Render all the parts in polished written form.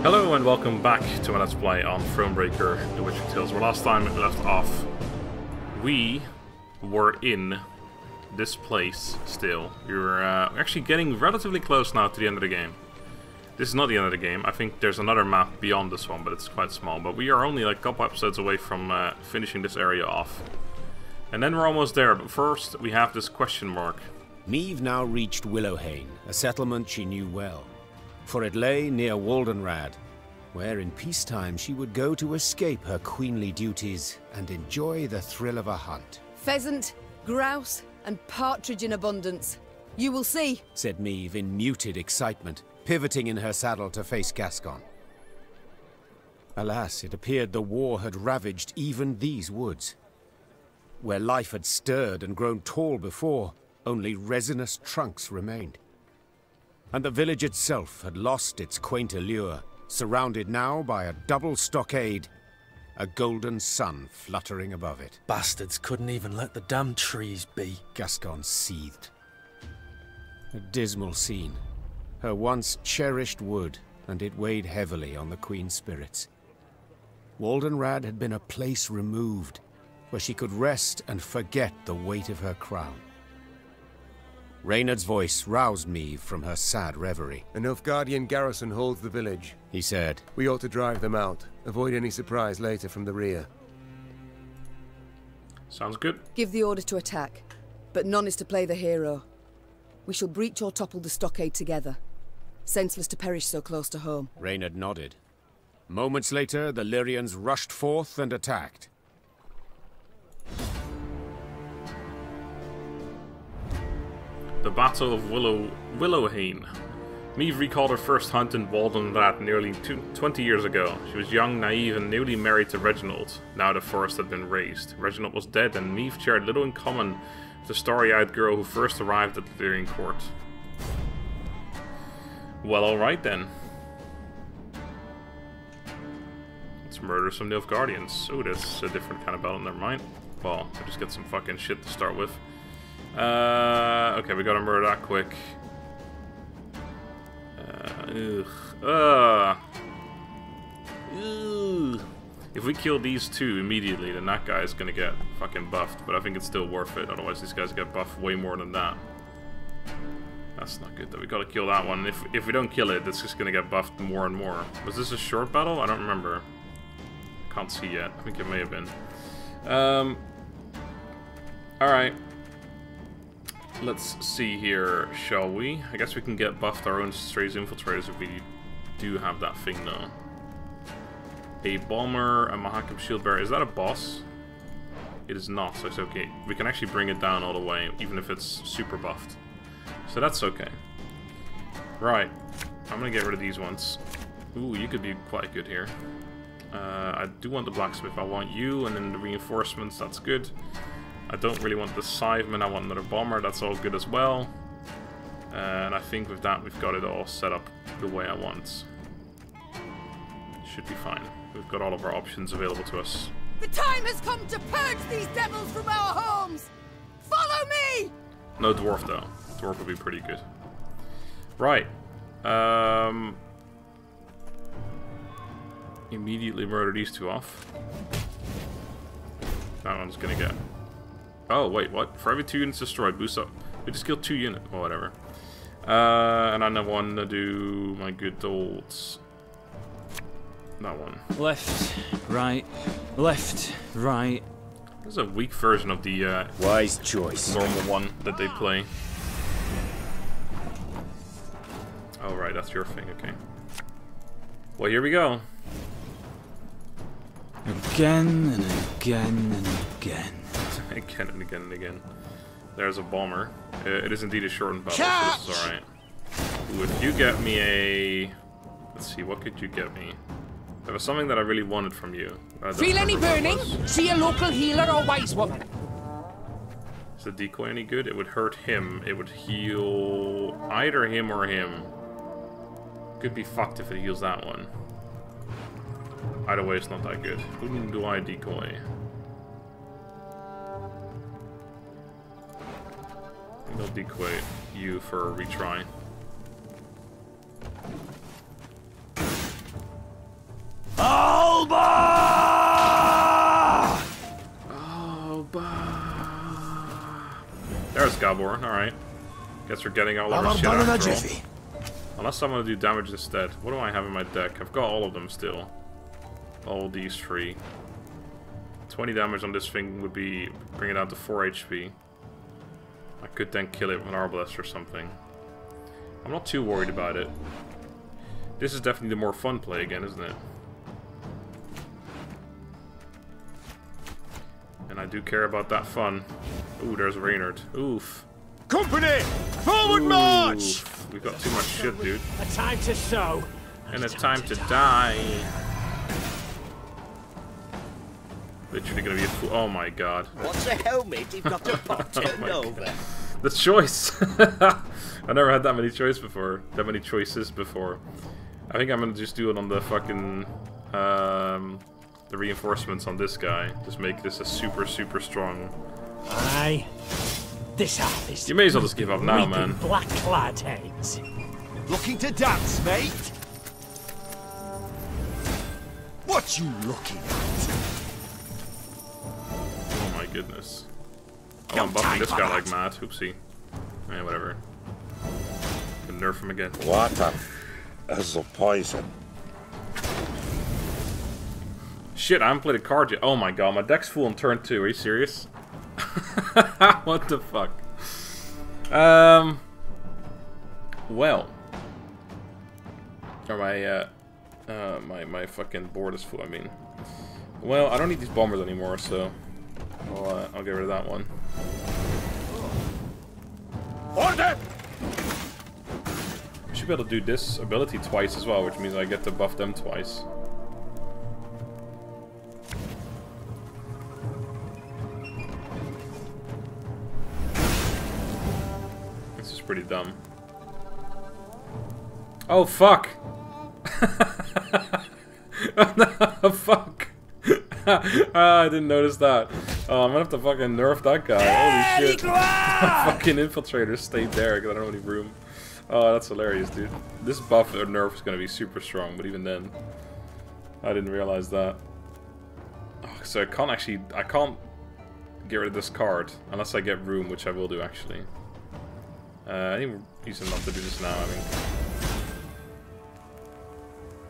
Hello and welcome back to my Let's Play on Thronebreaker, The Witcher Tales. Where last time we left off, we were in this place still. We were actually getting relatively close now to the end of the game. This is not the end of the game. I think there's another map beyond this one, but it's quite small. But we are only like a couple episodes away from finishing this area off. And then we're almost there, but first we have this question mark. Meve now reached Hane, a settlement she knew well. For it lay near Waldenrad, where in peacetime she would go to escape her queenly duties and enjoy the thrill of a hunt. Pheasant, grouse, and partridge in abundance. You will see, said Meve in muted excitement, pivoting in her saddle to face Gascon. Alas, it appeared the war had ravaged even these woods. Where life had stirred and grown tall before, only resinous trunks remained. And the village itself had lost its quaint allure, surrounded now by a double stockade, a golden sun fluttering above it. Bastards couldn't even let the damn trees be. Gascon seethed. A dismal scene. Her once cherished wood, and it weighed heavily on the Queen's spirits. Waldenrad had been a place removed, where she could rest and forget the weight of her crown. Reynard's voice roused Meve from her sad reverie. A Nilfgaardian garrison holds the village, he said. We ought to drive them out. Avoid any surprise later from the rear. Sounds good. give the order to attack, but none is to play the hero. We shall breach or topple the stockade together. Senseless to perish so close to home. Reynard nodded. Moments later, the Lyrians rushed forth and attacked. The Battle of Hane. Meve recalled her first hunt in Waldenrad nearly 20 years ago. She was young, naive, and newly married to Reginald. Now the forest had been razed. Reginald was dead, and Meve shared little in common with the starry-eyed girl who first arrived at the Lyrian court. Well, alright then. Let's murder some Nilfgaardians. Oh, that's a different kind of battle, never mind. Well, I'll just get some fucking shit to start with. Okay, we gotta murder that quick. If we kill these two immediately, then that guy is gonna get fucking buffed. But I think it's still worth it, otherwise these guys get buffed way more than that. That's not good though, we gotta kill that one. If we don't kill it, it's just gonna get buffed more and more. Was this a short battle? I don't remember. Can't see yet. I think it may have been. Alright. Let's see here, shall we? I guess we can get buffed our own Strays Infiltrators if we do have that thing though. A Bomber, a Mahakam Shieldbearer. Is that a boss? It is not, so it's okay. We can actually bring it down all the way, even if it's super buffed. So that's okay. Right. I'm gonna get rid of these ones. Ooh, you could be quite good here. I do want the blacksmith. I want you, and then the reinforcements. That's good. I don't really want the Scytheman. I want another bomber. That's all good as well. And I think with that, we've got it all set up the way I want. Should be fine. We've got all of our options available to us. The time has come to purge these devils from our homes! Follow me! No dwarf though. Dwarf would be pretty good. Right. Immediately murder these two off. That one's gonna get... Oh, wait, what? For every 2 units destroyed, boost up. We just killed 2 units, or whatever. And I want to do my good old... That one. Left, right, left, right. This is a weak version of the Wise choice. normal one that they play. Oh, right, that's your thing, okay. Well, here we go. Again and again and again. Again and again and again. There's a bomber. It is indeed a shortened battle, so this is alright. Ooh, if you get me a... Let's see, what could you get me? There was something that I really wanted from you. Feel any burning? See a local healer or wise woman. Is the decoy any good? It would hurt him. It would heal either him or him. Could be fucked if it heals that one. Either way, it's not that good. Who do I decoy? I think I'll decoy you for a retry. Scalborn, alright. Guess we're getting all of our shit after all. Unless I want to do damage instead. What do I have in my deck? I've got all of them still. All these 3. 20 damage on this thing would be bring it down to 4 HP. I could then kill it with an Arbalest or something. I'm not too worried about it. This is definitely the more fun play again, isn't it? And I do care about that fun. Ooh, there's Reynard. Oof. Company! Forward march! We've got too much shit, dude. A time to sow. And a time to die. Literally gonna be a fool. Oh my god. What's a helmet? You've got a pot turned over. The choice! I never had that many choices before. I think I'm gonna just do it on the fucking the reinforcements on this guy. Just make this a super strong. Aye. This harvest. You may as well just give up now, man. Black clad heads. Looking to dance, mate? What you looking at? Oh my goodness. Oh, I'm buffing this guy like mad. Oopsie. Yeah, whatever. Can nerf him again. Water is a poison. Shit, I haven't played a card yet. Oh my god, my deck's full on turn 2. Are you serious? What the fuck? Well. Or my fucking board is full, I mean. Well, I don't need these bombers anymore, so I'll get rid of that one. Order! I should be able to do this ability twice as well, which means I get to buff them twice. This is pretty dumb. Oh, fuck! Oh, no, fuck! I didn't notice that. Oh, I'm gonna have to fucking nerf that guy. Holy shit. My fucking infiltrator stayed there because I don't have any room. Oh, that's hilarious, dude. This buff or nerf is gonna be super strong, but even then, I didn't realize that. Oh, so I can't get rid of this card unless I get room, which I will do actually. I need reason not to do this now, I think.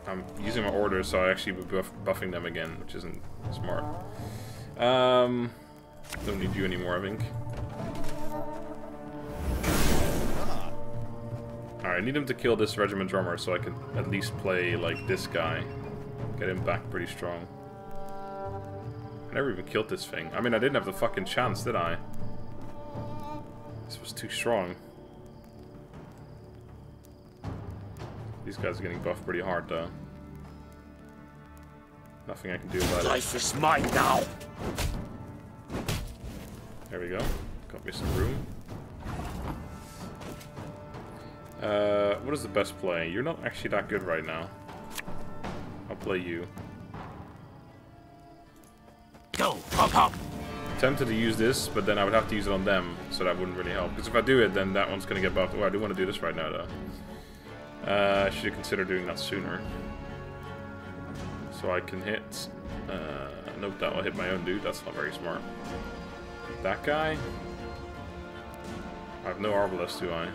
I'm using my orders, so I actually will be buffing them again, which isn't smart. Don't need you anymore, I think. Alright, I need him to kill this regiment drummer so I can at least play like this guy. Get him back pretty strong. I never even killed this thing. I mean, I didn't have the fucking chance, did I? This was too strong. These guys are getting buffed pretty hard, though. Nothing I can do about it. Life is mine now. There we go. Got me some room. What is the best play? You're not actually that good right now. I'll play you. Go, hop, hop. Tempted to use this, but then I would have to use it on them, so that wouldn't really help. Because if I do it, then that one's gonna get buffed. Oh, I do want to do this right now, though. I should consider doing that sooner. So I can hit... nope, that will hit my own dude. That's not very smart. That guy? I have no Arbalest, do I?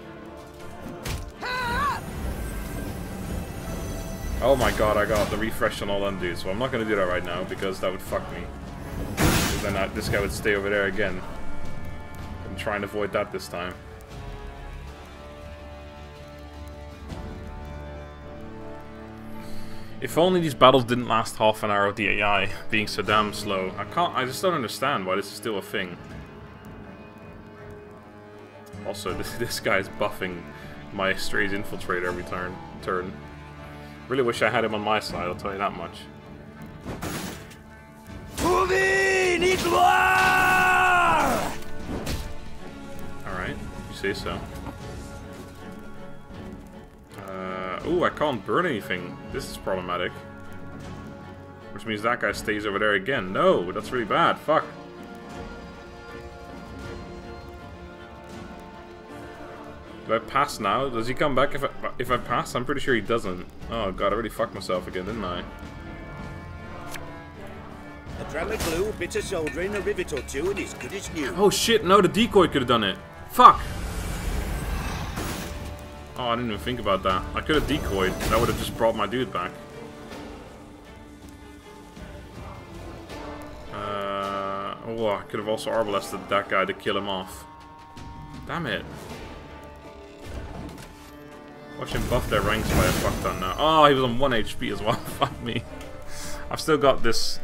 Oh my god, I got the refresh on all them dudes, so I'm not going to do that right now, because that would fuck me. Because then this guy would stay over there again. I'm trying to avoid that this time. If only these battles didn't last half an hour with the AI being so damn slow. I just don't understand why this is still a thing. Also, this guy's buffing my Strays Infiltrator every turn. Really wish I had him on my side, I'll tell you that much. Alright, you say so. Ooh, I can't burn anything. This is problematic. Which means that guy stays over there again. No, that's really bad. Fuck. Do I pass now? Does he come back if I pass? I'm pretty sure he doesn't. Oh god, I really fucked myself again, didn't I? A dram of glue, a bit of soldering, a rivet or two, and it's good as new. Oh shit, no, the decoy could have done it. Fuck! Oh, I didn't even think about that. I could have decoyed. That would have just brought my dude back. Oh, I could have also arbalested that guy to kill him off. Damn it. Watch him buff their ranks by a fuck ton now. Oh, he was on 1 HP as well. Fuck me. I've still got this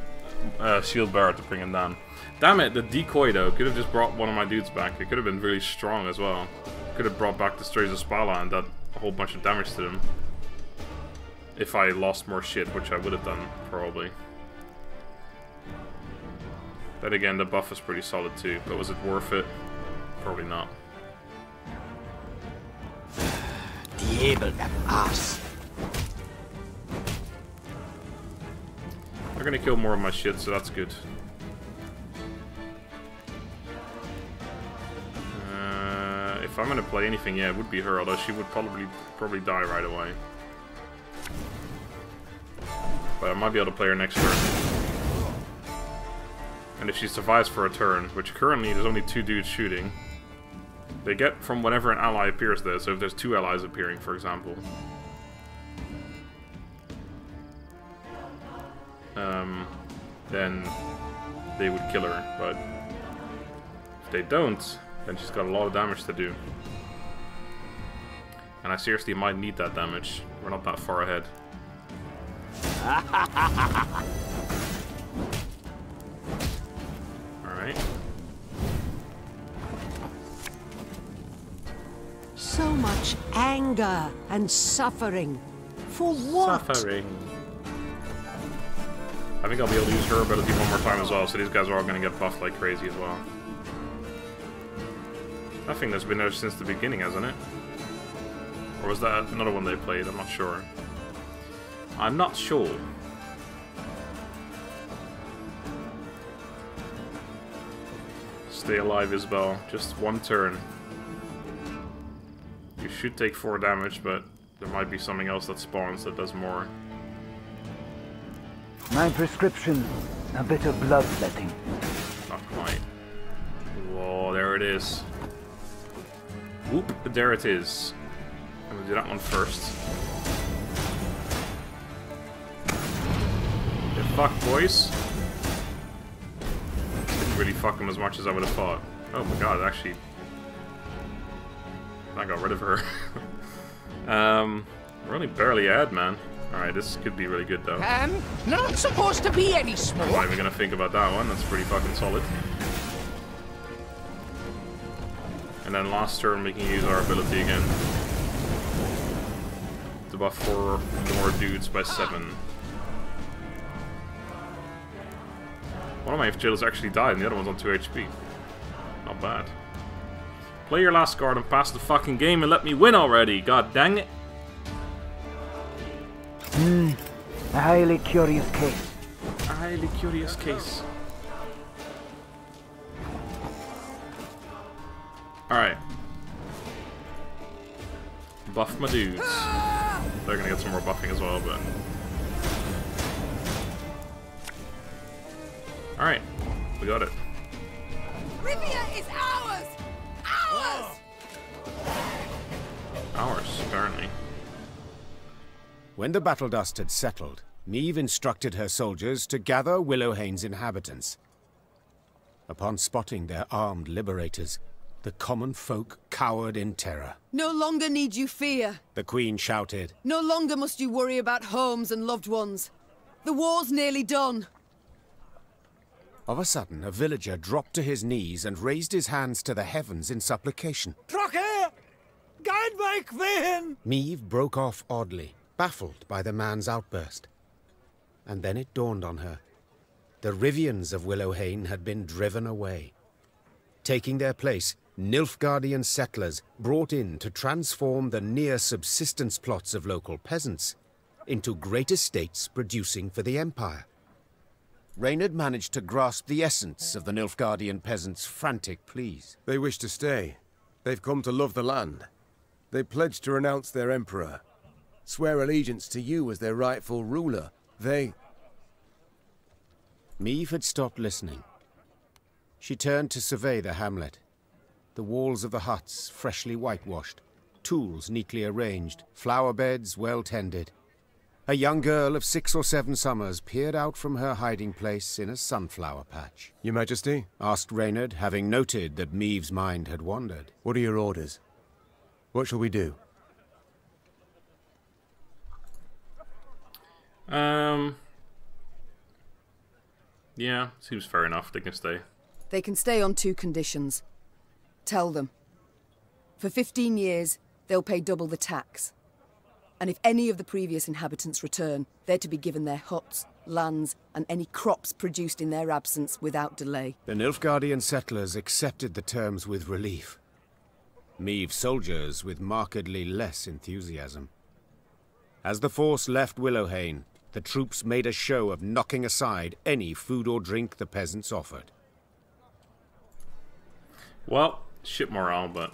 shield bearer to bring him down. Damn it, the decoy though could have just brought one of my dudes back. It could have been really strong as well. Could have brought back the Strays of Spala and done a whole bunch of damage to them. If I lost more shit, which I would have done, probably. Then again, the buff was pretty solid too, but was it worth it? Probably not. Diable that ass. They're gonna kill more of my shit, so that's good. If I'm gonna play anything, yeah, it would be her, although she would probably die right away. But I might be able to play her next turn. And if she survives for a turn, which currently there's only 2 dudes shooting, they get from whenever an ally appears there, so if there's 2 allies appearing, for example. Then they would kill her, but if they don't, then she's got a lot of damage to do. And I seriously might need that damage. We're not that far ahead. Alright. So much anger and suffering. For what? Suffering. I think I'll be able to use her ability one more time as well, so these guys are all going to get buffed like crazy as well. I think that's been there since the beginning, hasn't it? Or was that another one they played? I'm not sure. I'm not sure. Stay alive, Isabel. Just 1 turn. You should take 4 damage, but there might be something else that spawns that does more. My prescription, a bit of bloodletting. Not quite. Whoa, there it is. Whoop, there it is. I'm gonna do that one first. Get fucked, boys. Didn't really fuck him as much as I would have thought. Oh my god, actually. I got rid of her. We're only barely ahead, man. Alright, this could be really good though. Not supposed to be any smoke. I'm not even gonna think about that one, that's pretty fucking solid. And then last turn we can use our ability again. To buff 4 more dudes by 7. One of my jailers actually died and the other one's on 2 HP. Not bad. Play your last card and pass the fucking game and let me win already, god dang it. A highly curious case. A highly curious case. Alright. Buff my dudes. They're gonna get some more buffing as well, but... Alright. We got it. Rivia is ours! Ours! Ours, apparently. When the battle dust had settled, Meve instructed her soldiers to gather Willow Hane's inhabitants. Upon spotting their armed liberators, the common folk cowered in terror. No longer need you fear. The Queen shouted. No longer must you worry about homes and loved ones. The war's nearly done. Of a sudden, a villager dropped to his knees and raised his hands to the heavens in supplication. Meve broke off oddly, baffled by the man's outburst. And then it dawned on her. The Rivians of Willow Hane had been driven away. Taking their place, Nilfgaardian settlers brought in to transform the near-subsistence plots of local peasants into great estates producing for the Empire. Reynard managed to grasp the essence of the Nilfgaardian peasants' frantic pleas. They wish to stay. They've come to love the land. They pledged to renounce their emperor, swear allegiance to you as their rightful ruler. They... Meve had stopped listening. She turned to survey the hamlet. the walls of the huts freshly whitewashed, tools neatly arranged, flower beds well tended. A young girl of 6 or 7 summers peered out from her hiding place in a sunflower patch. Your Majesty? Asked Reynard, having noted that Meve's mind had wandered. What are your orders? What shall we do? Yeah, seems fair enough. They can stay. They can stay on 2 conditions. Tell them. For 15 years, they'll pay double the tax. And if any of the previous inhabitants return, they're to be given their huts, lands, and any crops produced in their absence without delay. The Nilfgaardian settlers accepted the terms with relief. Meve's soldiers with markedly less enthusiasm. As the force left Willowhane, the troops made a show of knocking aside any food or drink the peasants offered. Well, ship morale, but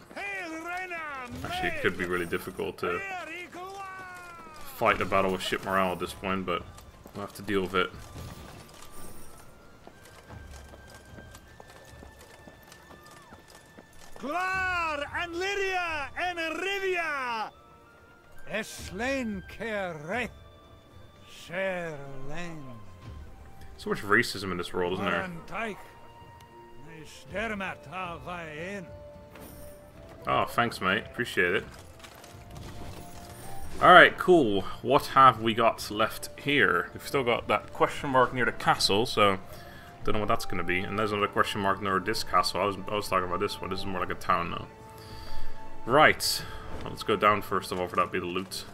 actually it could be really difficult to fight a battle with ship morale at this point, but we'll have to deal with it. And Lyria and Rivia! Eslain Kere Sherlain. So much racism in this world, isn't there? Oh, thanks, mate. Appreciate it. Alright, cool. What have we got left here? We've still got that question mark near the castle, so don't know what that's going to be. And there's another question mark near this castle. I was talking about this one. This is more like a town now. Right. Well, let's go down first of all for that bit of loot.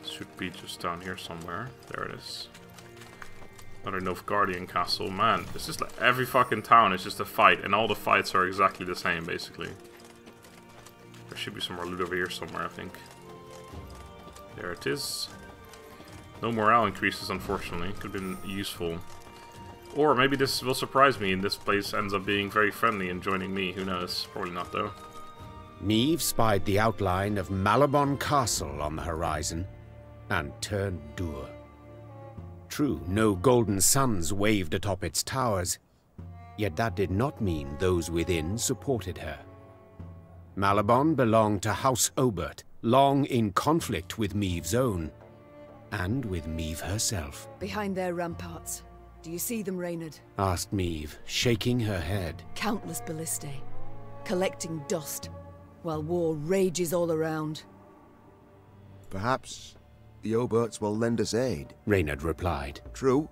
Should be just down here somewhere. There it is. Another Nilfgaardian castle. Man, it's just like every fucking town is just a fight, and all the fights are exactly the same, basically. There should be some more loot over here somewhere, I think. There it is. No morale increases, unfortunately. Could have been useful. Or maybe this will surprise me and this place ends up being very friendly and joining me. Who knows? Probably not, though. Meve spied the outline of Malabon Castle on the horizon and turned dour. True, no golden suns waved atop its towers, yet that did not mean those within supported her. Malabon belonged to House Obert, long in conflict with Meve's own, and with Meve herself. Behind their ramparts. Do you see them, Reynard? Asked Meve, shaking her head. Countless ballistae, collecting dust, while war rages all around. Perhaps the Oberts will lend us aid, Reynard replied. True,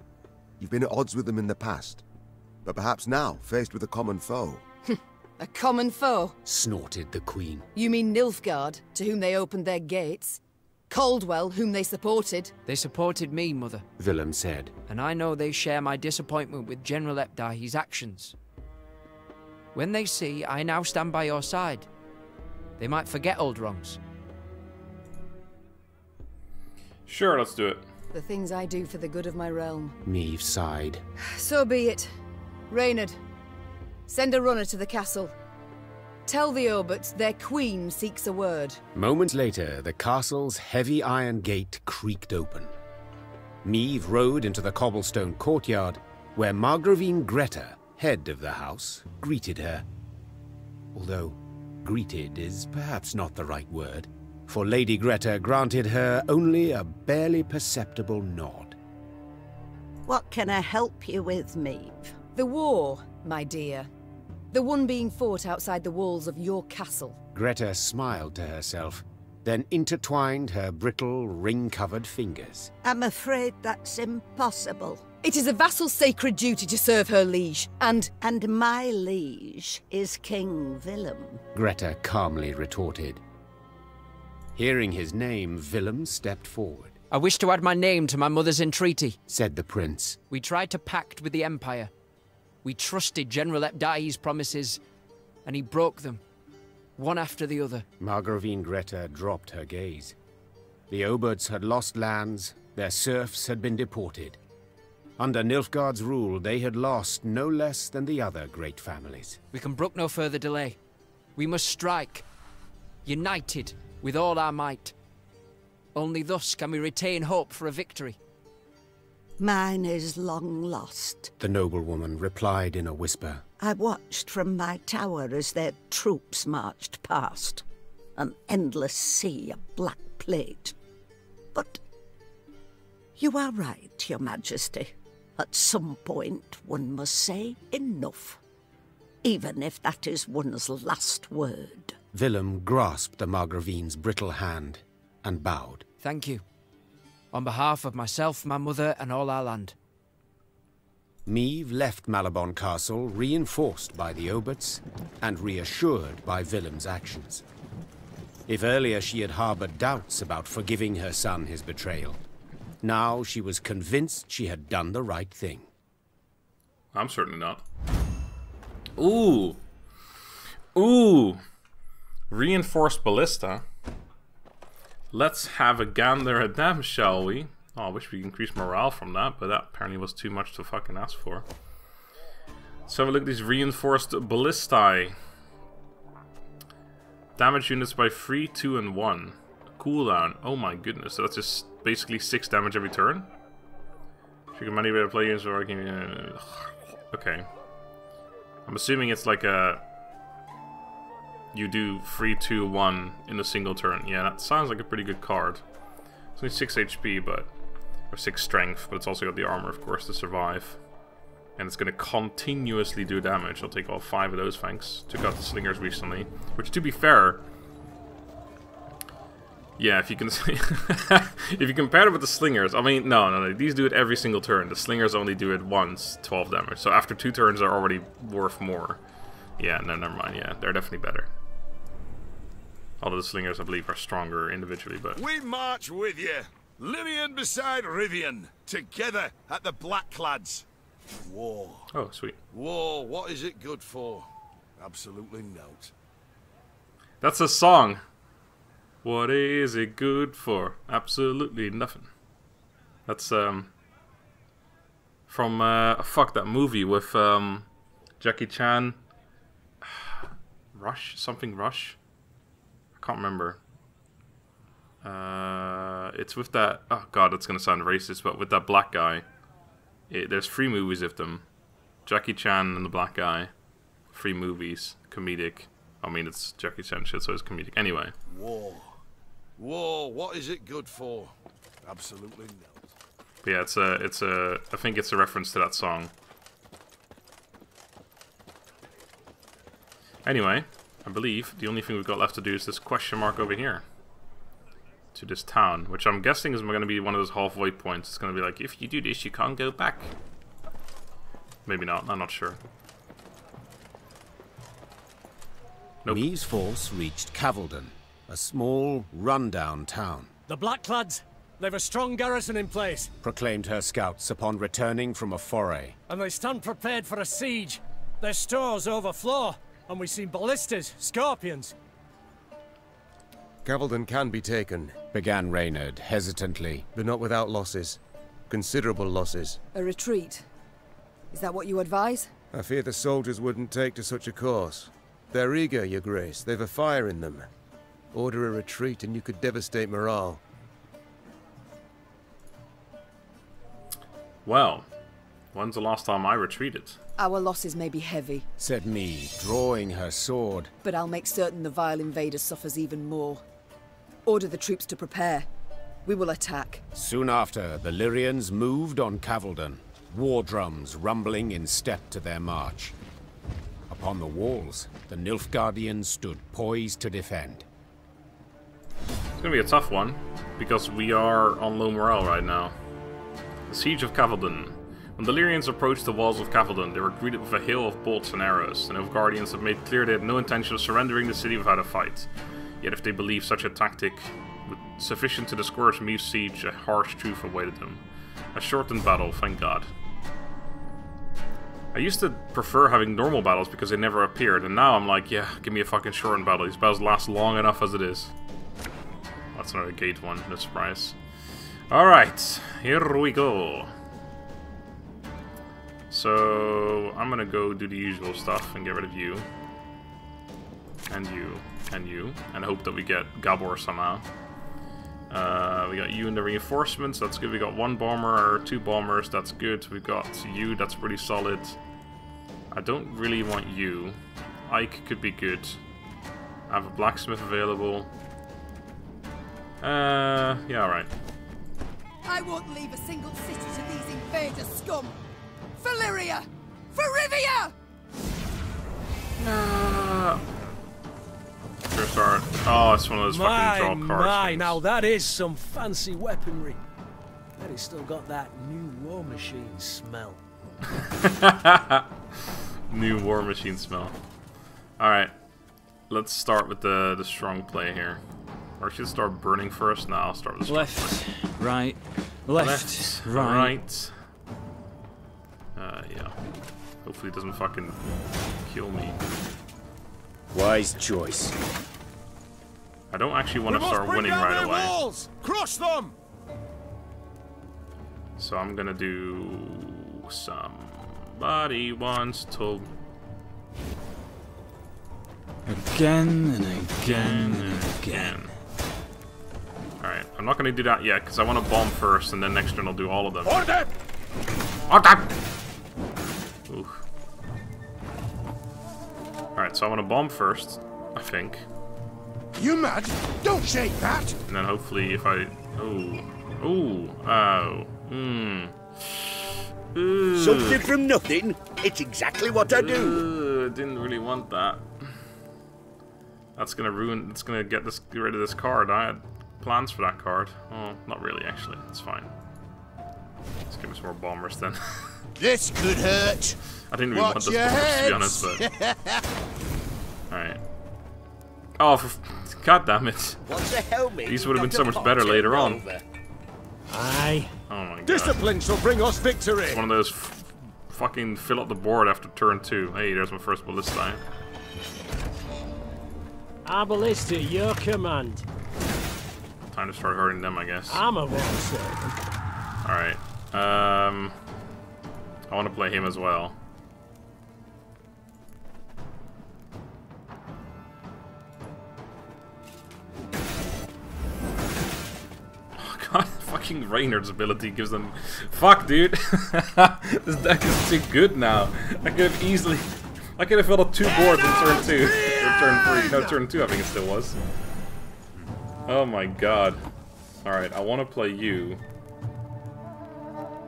you've been at odds with them in the past, but perhaps now, faced with a common foe. A common foe? Snorted the Queen. You mean Nilfgaard, to whom they opened their gates? Caldwell, whom they supported? They supported me, Mother, Willem said. And I know they share my disappointment with General Epdai's actions. When they see I now stand by your side, they might forget old wrongs. Sure, let's do it. The things I do for the good of my realm. Meve sighed. So be it. Reynard, send a runner to the castle. Tell the Oberts their queen seeks a word. Moments later, the castle's heavy iron gate creaked open. Meve rode into the cobblestone courtyard, where Margravine Greta, head of the house, greeted her. Although, greeted is perhaps not the right word, for Lady Greta granted her only a barely perceptible nod. What can I help you with, Meve? The war, my dear. The one being fought outside the walls of your castle. Greta smiled to herself, then intertwined her brittle, ring-covered fingers. I'm afraid that's impossible. It is a vassal's sacred duty to serve her liege, and my liege is King Willem. Greta calmly retorted. Hearing his name, Willem stepped forward. I wish to add my name to my mother's entreaty, said the prince. We tried to pact with the Empire. We trusted General Epdai's promises, and he broke them, one after the other. Margravine Greta dropped her gaze. The Oberts had lost lands, their serfs had been deported. Under Nilfgaard's rule, they had lost no less than the other great families. We can brook no further delay. We must strike, united with all our might. Only thus can we retain hope for a victory. Mine is long lost. The noblewoman replied in a whisper. I watched from my tower as their troops marched past. An endless sea of black plate. But you are right, Your Majesty. At some point, one must say enough. Even if that is one's last word. Willem grasped the Margravine's brittle hand and bowed. Thank you. On behalf of myself, my mother, and all our land. Meve left Malabon Castle reinforced by the Oberts and reassured by Willem's actions. If earlier she had harbored doubts about forgiving her son his betrayal, now she was convinced she had done the right thing. I'm certainly not. Ooh. Ooh. Reinforced ballista. Let's have a gander at them, shall we? Oh, I wish we could increase morale from that, but that apparently was too much to fucking ask for. So have a look at these reinforced ballistae. Damage units by 3, 2, and 1. Cooldown. Oh my goodness, so that's just basically 6 damage every turn? If you can manipulate players or okay. I'm assuming it's like a... You do 3, 2, 1 in a single turn. Yeah, that sounds like a pretty good card. It's only 6 HP, but... Or 6 strength, but it's also got the armor, of course, to survive. And it's going to continuously do damage. I'll take all 5 of those, thanks. Took out the slingers recently. Which, to be fair... Yeah, if you can see... if you compare it with the slingers... I mean, no. These do it every single turn. The slingers only do it once, 12 damage. So after 2 turns, they're already worth more. Yeah, no, never mind. Yeah, they're definitely better. Although the slingers, I believe, are stronger individually, but... We march with you. Lyrian beside Rivian. Together at the Blackclads. War. Oh, sweet. War, what is it good for? Absolutely not. That's a song. What is it good for? Absolutely nothing. That's, from, fuck, that movie with, Jackie Chan. Rush? Something Rush? I can't remember. It's with that... Oh god, that's gonna sound racist, but with that black guy. There's 3 movies of them. Jackie Chan and the black guy. 3 movies. Comedic. I mean, it's Jackie Chan shit, so it's comedic. Anyway. War. War, what is it good for? Absolutely not. But yeah, I think it's a reference to that song. Anyway, I believe the only thing we've got left to do is this question mark over here. To this town, which I'm guessing is going to be one of those halfway points. It's going to be like, if you do this, you can't go back. Maybe not, I'm not sure. Nope. Meve's force reached Cavildon, a small, run-down town. The Blackclads, they've a strong garrison in place, proclaimed her scouts upon returning from a foray. And they stand prepared for a siege. Their stores overflow, and we've seen ballistas, scorpions. Cavildon can be taken, began Reynard hesitantly. But not without losses. Considerable losses. A retreat? Is that what you advise? I fear the soldiers wouldn't take to such a course. They're eager, Your Grace. They've a fire in them. Order a retreat and you could devastate morale. Well, when's the last time I retreated? Our losses may be heavy, said Meve, drawing her sword. But I'll make certain the vile invader suffers even more. Order the troops to prepare. We will attack. Soon after, the Lyrians moved on Cavildon, war drums rumbling in step to their march. Upon the walls, the Nilfgaardians stood poised to defend. It's gonna be a tough one, because we are on low morale right now. The Siege of Cavildon. When the Lyrians approached the walls of Cavildon, they were greeted with a hail of bolts and arrows. The Nilfgaardians had made clear they had no intention of surrendering the city without a fight. Yet if they believed such a tactic was sufficient to discourage Meve's siege, a harsh truth awaited them. A shortened battle, thank God. I used to prefer having normal battles because they never appeared, and now I'm like, yeah, give me a fucking shortened battle. These battles last long enough as it is. That's another gate one, no surprise. Alright, here we go. So, I'm gonna go do the usual stuff and get rid of you. And you. And you. And hope that we get Gabor somehow. We got you in the reinforcements, that's good. We got 1 bomber or 2 bombers, that's good. We got you, that's pretty solid. I don't really want you. Ike could be good. I have a blacksmith available. Yeah, alright. I won't leave a single city to these invader scum! For Lyria! For Rivia! First start. Oh, it's one of those fucking draw cards. My, now that is some fancy weaponry. And it's still got that new war machine smell. New war machine smell. Alright. Let's start with the strong play here. Or should I start burning first? No, I'll start with the left, right, left, right. Yeah. Hopefully it doesn't fucking kill me. Wise choice. I don't actually want to start winning right away. Walls. Crush them! So I'm gonna do somebody wants to again and again and again. Alright, I'm not gonna do that yet because I want to bomb first and then next turn I'll do all of them. Order! Order! Oof. Alright, so I want to bomb first, I think. You mad? Don't shake that! And then hopefully if I... Oh. Something from nothing. It's exactly what I do. Didn't really want that. That's gonna ruin... It's gonna get rid of this card. I had plans for that card. Oh, not really, actually. It's fine. Let's give us more bombers then. This could hurt. I didn't really want those bombers, to be honest, but... Alright. Oh, god damn it. What the hell, mate? These would have been so much better later on. Aye. Oh my god. Discipline shall bring us victory. It's one of those fucking fill up the board after turn 2. Hey, there's my first ballista. Our ballista, your command. Time to start hurting them, I guess. I'm a war servant. Alright. I want to play him as well. God, fucking Reynard's ability gives them... Fuck, dude. This deck is too good now. I could have easily... I could have filled up 2 boards in turn 2. Or turn 3. No, turn 2 I think it still was. Oh my god. Alright, I want to play you.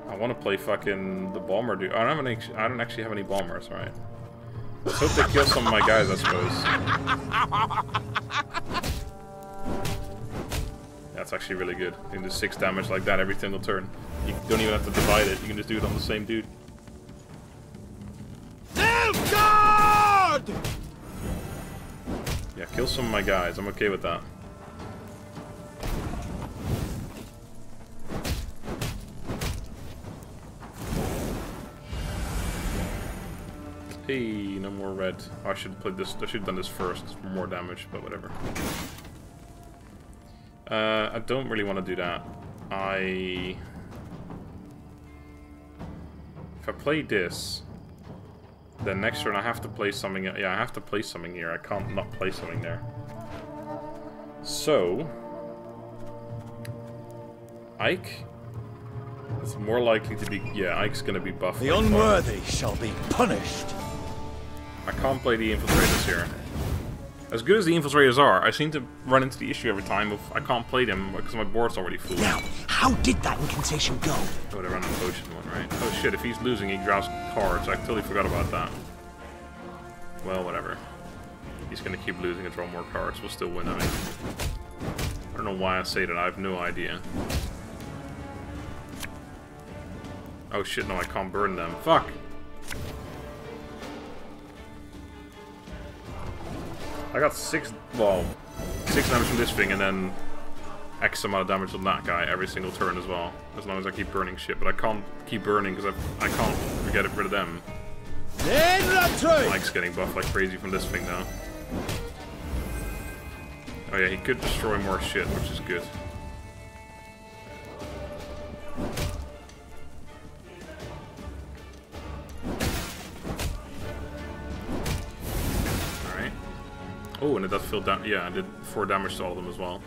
I want to play fucking the bomber dude. I don't actually have any bombers, right? Let's hope they kill some of my guys, I suppose. That's actually really good. You can do 6 damage like that every single turn. You don't even have to divide it. You can just do it on the same dude. Nilfgaard! Yeah, kill some of my guys. I'm okay with that. Hey, no more red. Oh, I should have played this. I should have done this first for more damage, but whatever. I don't really want to do that. If I play this, then next turn I have to play something. Yeah, I have to play something here. I can't not play something there. So, Ike is more likely to be. Yeah, Ike's going to be buffed. The unworthy shall be punished. I can't play the infiltrators here. As good as the infiltrators are, I seem to run into the issue every time of I can't play them because my board's already full. Now, how did that incantation go? I would have run the potion one, right? Oh shit, if he's losing, he draws cards. I totally forgot about that. Well, whatever. He's gonna keep losing and draw more cards. We'll still win, I mean. I don't know why I say that, I have no idea. Oh shit, no, I can't burn them. Fuck! I got 6 damage from this thing and then X amount of damage on that guy every single turn as well. As long as I keep burning shit, but I can't keep burning because I can't get rid of them. Mike's getting buffed like crazy from this thing now. Oh yeah, he could destroy more shit, which is good. Oh, and it does feel down. Yeah, I did 4 damage to all of them as well.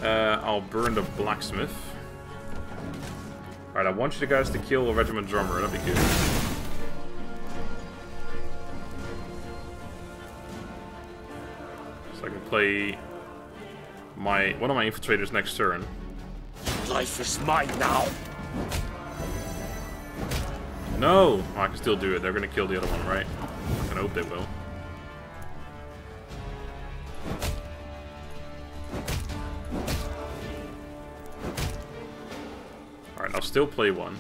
I'll burn the blacksmith. Alright, I want you guys to kill a regiment drummer, that'd be good. So I can play one of my infiltrators next turn. Life is mine now. No! Oh, I can still do it. They're gonna kill the other one, right? I hope they will. Alright, I'll still play one.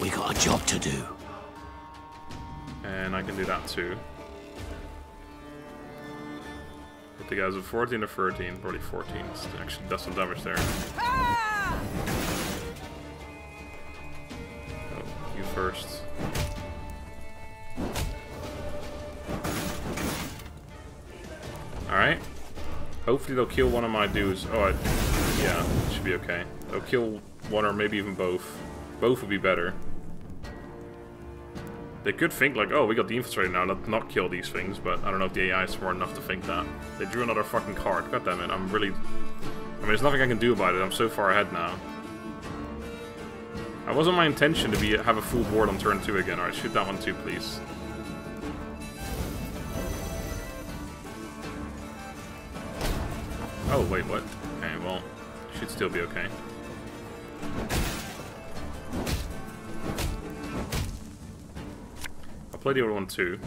We got a job to do. And I can do that too. Hit the guys with 14 or 13. Probably 14. Actually does some damage there. Oh, you first. Alright. Hopefully they'll kill one of my dudes. Oh, yeah, it should be okay. They'll kill one or maybe even both. Both would be better. They could think like, oh, we got the infiltrator now, not kill these things, but I don't know if the AI is smart enough to think that. They drew another fucking card. God damn it, I mean, there's nothing I can do about it. I'm so far ahead now. It wasn't my intention to have a full board on turn 2 again. Alright, shoot that one too, please. Oh, wait, what? Okay, well, should still be okay. I'll play the other one too.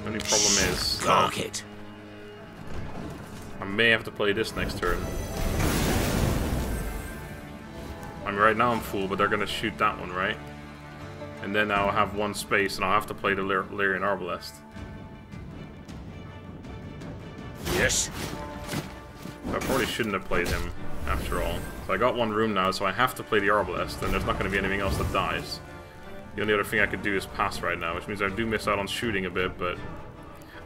Only problem is... I may have to play this next turn. I mean, right now I'm full, but they're gonna shoot that one, right? And then I'll have one space, and I'll have to play the Lyria and Arbalest. Yes. So I probably shouldn't have played him, after all. So I got one room now, so I have to play the Arbalest, and there's not going to be anything else that dies. The only other thing I could do is pass right now, which means I do miss out on shooting a bit, but...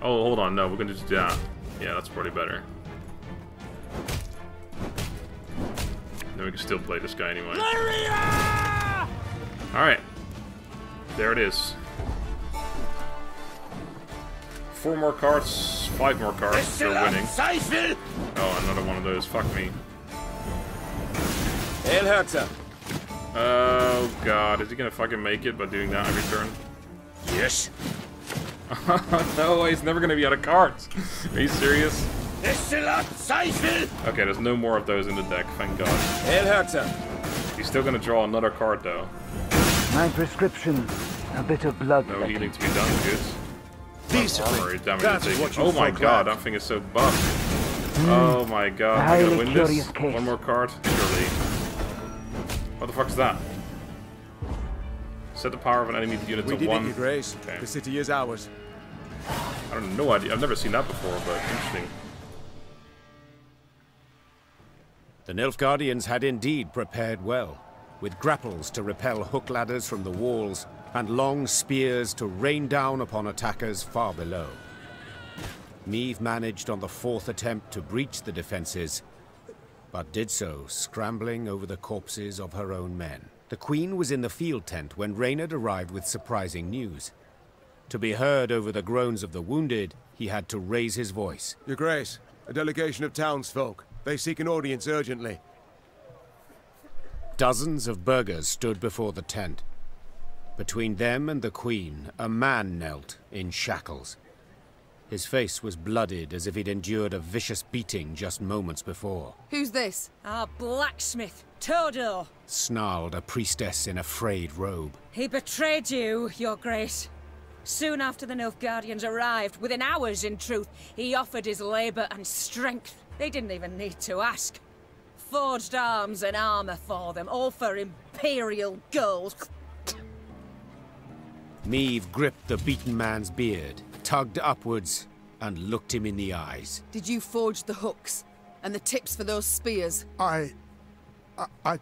Oh, hold on, no, we're going to just do that. Yeah, that's probably better. Then we can still play this guy anyway. Alright. There it is. 4 more cards, 5 more cards, they're winning. Oh, another one of those, fuck me. Oh god, is he gonna fucking make it by doing that every turn? Yes. No, he's never gonna be out of cards. Are you serious? Okay, there's no more of those in the deck, thank god. He's still gonna draw another card though. My prescription, a bit of blood. No healing to be done, good. Armor damage taken. Oh my god, that thing is so buffed. Oh my god, am I gonna win this? One more card? Surely. What the fuck is that? Set the power of an enemy unit to 1. We did it, Your Grace. Okay. The city is ours. I have no idea. I've never seen that before, but interesting. The Nilfgaardians had indeed prepared well, with grapples to repel hook ladders from the walls and long spears to rain down upon attackers far below. Meve managed on the 4th attempt to breach the defences, but did so scrambling over the corpses of her own men. The Queen was in the field tent when Reynard arrived with surprising news. To be heard over the groans of the wounded, he had to raise his voice. Your Grace, a delegation of townsfolk. They seek an audience urgently. Dozens of burghers stood before the tent. Between them and the Queen, a man knelt in shackles. His face was blooded as if he'd endured a vicious beating just moments before. Who's this? Our blacksmith, Todo. Snarled a priestess in a frayed robe. He betrayed you, Your Grace. Soon after the Nilfgaardians arrived, within hours in truth, he offered his labour and strength. They didn't even need to ask. Forged arms and armour for them, all for imperial gold. Meve gripped the beaten man's beard, tugged upwards, and looked him in the eyes. Did you forge the hooks and the tips for those spears? I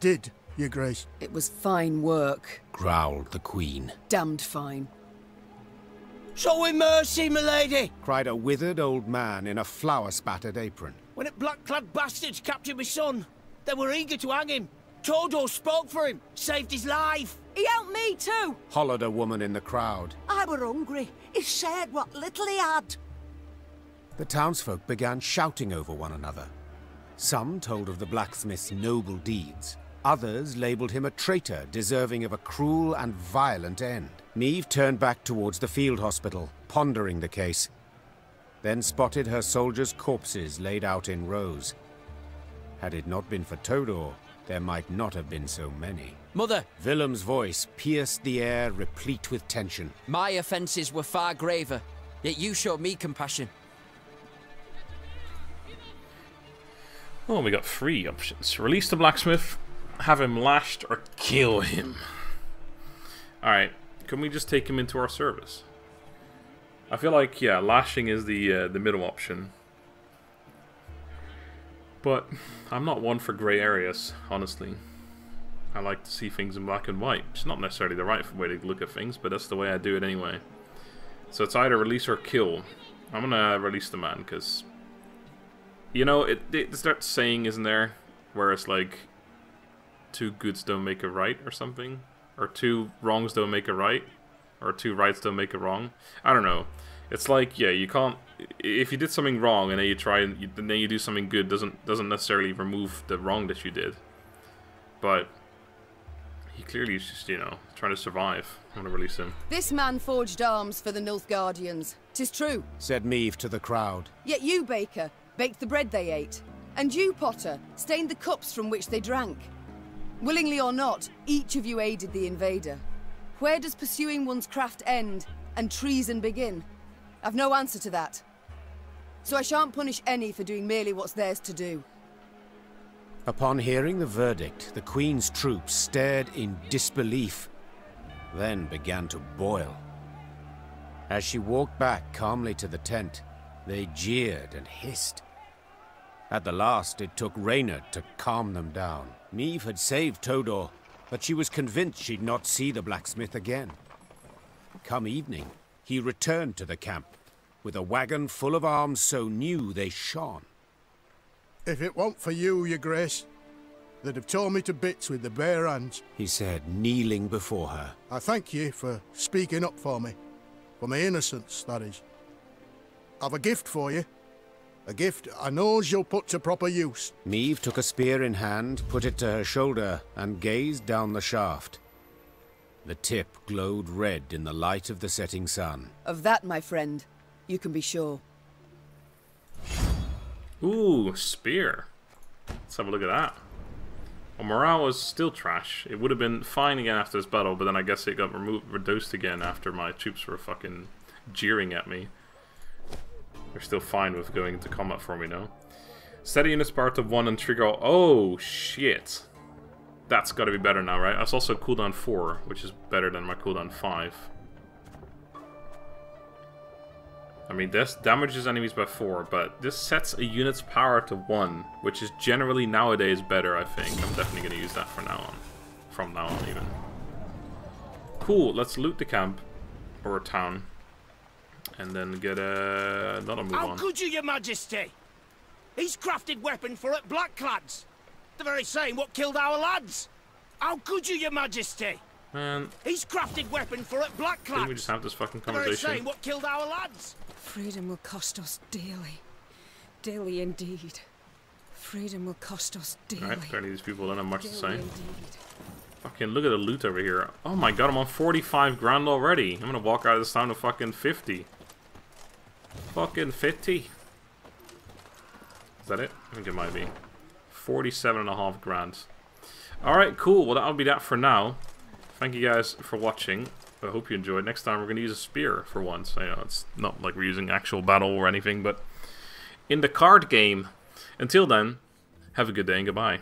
did, Your Grace. It was fine work, growled the Queen. Damned fine. Show him mercy, milady! Cried a withered old man in a flour-spattered apron. When the black-clad bastards captured my son, they were eager to hang him. Todo spoke for him, saved his life. He helped me too. Hollered a woman in the crowd. I were hungry. He shared what little he had. The townsfolk began shouting over one another. Some told of the blacksmith's noble deeds. Others labelled him a traitor, deserving of a cruel and violent end. Meve turned back towards the field hospital, pondering the case. Then spotted her soldiers' corpses laid out in rows. Had it not been for Todor, there might not have been so many. Mother! Willem's voice pierced the air, replete with tension. My offences were far graver, yet you showed me compassion. Well, we got 3 options. Release the blacksmith, have him lashed, or kill him. Alright, can we just take him into our service? I feel like, yeah, lashing is the middle option. But I'm not one for grey areas, honestly. I like to see things in black and white. It's not necessarily the right way to look at things, but that's the way I do it anyway. So it's either release or kill. I'm gonna release the man, because... You know, it's that saying, isn't there? Where it's like, 2 goods don't make a right, or something? Or 2 wrongs don't make a right? Or 2 rights don't make a wrong? I don't know. It's like, yeah, you can't... If you did something wrong and then you try and then you do something good, doesn't necessarily remove the wrong that you did. But he clearly is just, you know, trying to survive. I'm gonna release him. This man forged arms for the Nilfgaardians. 'Tis true, said Meve to the crowd. Yet you, Baker, baked the bread they ate. And you, Potter, stained the cups from which they drank. Willingly or not, each of you aided the invader. Where does pursuing one's craft end and treason begin? I've no answer to that. So I shan't punish any for doing merely what's theirs to do. Upon hearing the verdict, the Queen's troops stared in disbelief, then began to boil. As she walked back calmly to the tent, they jeered and hissed. At the last, it took Reynard to calm them down. Meve had saved Todor, but she was convinced she'd not see the blacksmith again. Come evening, he returned to the camp, with a wagon full of arms so new they shone. If it weren't for you, your grace, they'd have torn me to bits with their bare hands, he said, kneeling before her. I thank you for speaking up for me. For my innocence, that is. I've a gift for you. A gift I knows you'll put to proper use. Meve took a spear in hand, put it to her shoulder, and gazed down the shaft. The tip glowed red in the light of the setting sun. Of that, my friend, you can be sure. Ooh, spear. Let's have a look at that. Well, morale was still trash. It would have been fine again after this battle, but then I guess it got reduced again after my troops were fucking jeering at me. They're still fine with going into combat for me now. Steady units power to 1 and trigger. Oh, shit. That's got to be better now, right? That's also cooldown 4, which is better than my cooldown 5. I mean, this damages enemies by 4, but this sets a unit's power to 1, which is generally nowadays better, I think. I'm definitely going to use that from now on. From now on, even. Cool, let's loot the camp. Or town. And then get another move on. How could you, your majesty? He's crafted weapon for it blackclads. The very same what killed our lads. How could you, your majesty? Man. He's crafted weapon for it blackclads. Didn't we just have this fucking conversation? The very same what killed our lads. Freedom will cost us dearly. Dearly indeed. Freedom will cost us dearly. Alright, apparently these people don't have much to say. Indeed. Fucking look at the loot over here. Oh my god, I'm on 45 grand already. I'm gonna walk out of this town with fucking 50. Fucking 50. Is that it? I think it might be. 47.5 grand. Alright, cool. Well, that'll be that for now. Thank you guys for watching. I hope you enjoyed. Next time we're going to use a spear for once. I know it's not like we're using actual battle or anything, but in the card game. Until then, have a good day and goodbye.